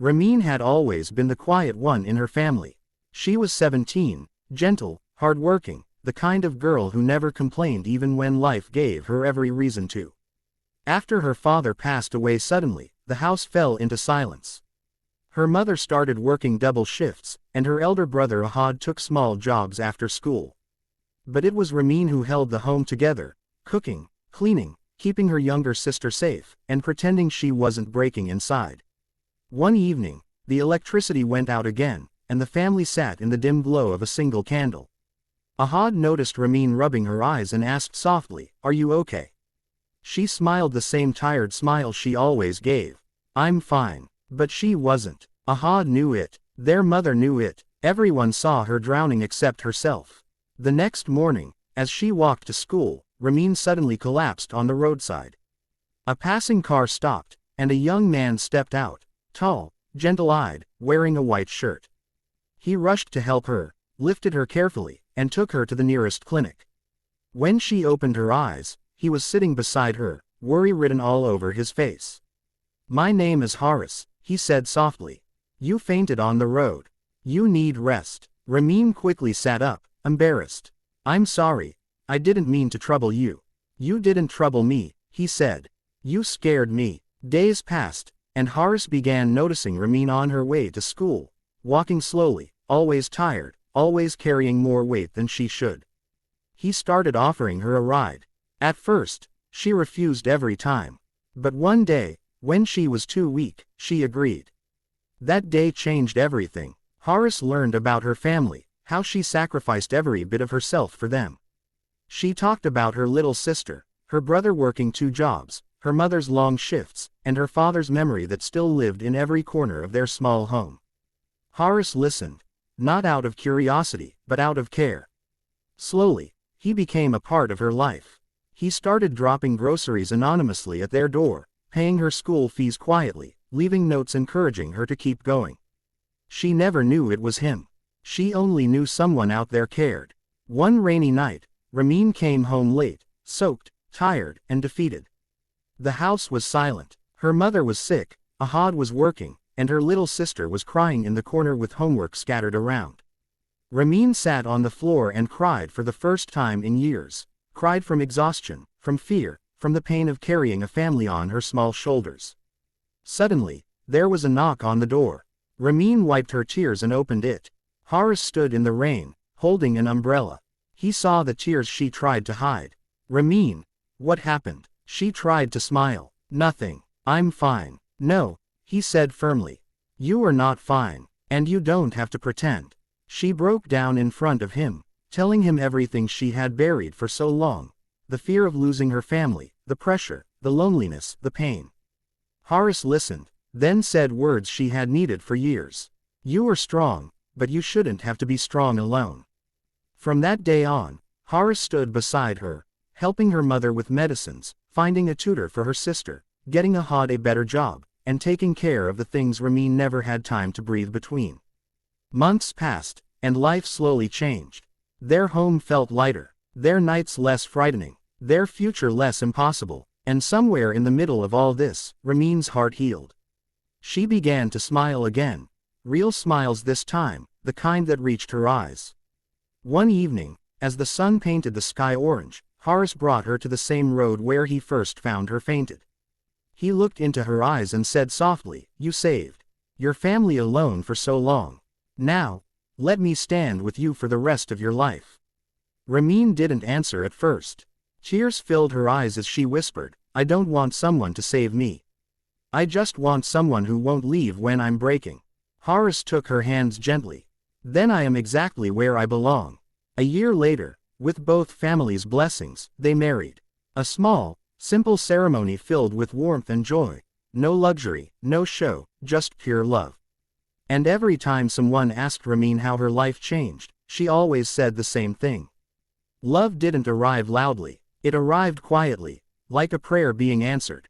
Rameen had always been the quiet one in her family. She was 17, gentle, hardworking, the kind of girl who never complained even when life gave her every reason to. After her father passed away suddenly, the house fell into silence. Her mother started working double shifts, and her elder brother Ahad took small jobs after school. But it was Rameen who held the home together, cooking, cleaning, keeping her younger sister safe, and pretending she wasn't breaking inside. One evening, the electricity went out again, and the family sat in the dim glow of a single candle. Ahad noticed Rameen rubbing her eyes and asked softly, "Are you okay?" She smiled the same tired smile she always gave. "I'm fine." But she wasn't. Ahad knew it. Their mother knew it. Everyone saw her drowning except herself. The next morning, as she walked to school, Rameen suddenly collapsed on the roadside. A passing car stopped, and a young man stepped out, tall, gentle-eyed, wearing a white shirt. He rushed to help her, lifted her carefully, and took her to the nearest clinic. When she opened her eyes, he was sitting beside her, worry written all over his face. "My name is Horace," he said softly. "You fainted on the road. You need rest." Rameen quickly sat up, embarrassed. "I'm sorry. I didn't mean to trouble you." "You didn't trouble me," he said. "You scared me." Days passed, and Horace began noticing Rameen on her way to school, walking slowly, always tired, always carrying more weight than she should. He started offering her a ride. At first, she refused every time. But one day, when she was too weak, she agreed. That day changed everything. Horace learned about her family, how she sacrificed every bit of herself for them. She talked about her little sister, her brother working 2 jobs, her mother's long shifts, and her father's memory that still lived in every corner of their small home. Horace listened, not out of curiosity, but out of care. Slowly, he became a part of her life. He started dropping groceries anonymously at their door, paying her school fees quietly, leaving notes encouraging her to keep going. She never knew it was him. She only knew someone out there cared. One rainy night, Rameen came home late, soaked, tired, and defeated. The house was silent. Her mother was sick, Ahad was working, and her little sister was crying in the corner with homework scattered around. Rameen sat on the floor and cried for the first time in years. Cried from exhaustion, from fear, from the pain of carrying a family on her small shoulders. Suddenly, there was a knock on the door. Rameen wiped her tears and opened it. Horace stood in the rain, holding an umbrella. He saw the tears she tried to hide. "Rameen, what happened?" She tried to smile. "Nothing. I'm fine." "No," he said firmly. "You are not fine, and you don't have to pretend." She broke down in front of him, telling him everything she had buried for so long. The fear of losing her family, the pressure, the loneliness, the pain. Horace listened, then said words she had needed for years. "You are strong, but you shouldn't have to be strong alone." From that day on, Horace stood beside her, helping her mother with medicines, finding a tutor for her sister, getting Ahad a better job, and taking care of the things Rameen never had time to breathe between. Months passed, and life slowly changed. Their home felt lighter, their nights less frightening, their future less impossible, and somewhere in the middle of all this, Rameen's heart healed. She began to smile again, real smiles this time, the kind that reached her eyes. One evening, as the sun painted the sky orange, Horace brought her to the same road where he first found her fainted. He looked into her eyes and said softly, "You saved your family alone for so long. Now, let me stand with you for the rest of your life." Rameen didn't answer at first. Tears filled her eyes as she whispered, "I don't want someone to save me. I just want someone who won't leave when I'm breaking." Horace took her hands gently. "Then I am exactly where I belong." A year later, with both families' blessings, they married. A small, simple ceremony filled with warmth and joy. No luxury, no show, just pure love. And every time someone asked Rameen how her life changed, she always said the same thing. Love didn't arrive loudly, it arrived quietly, like a prayer being answered.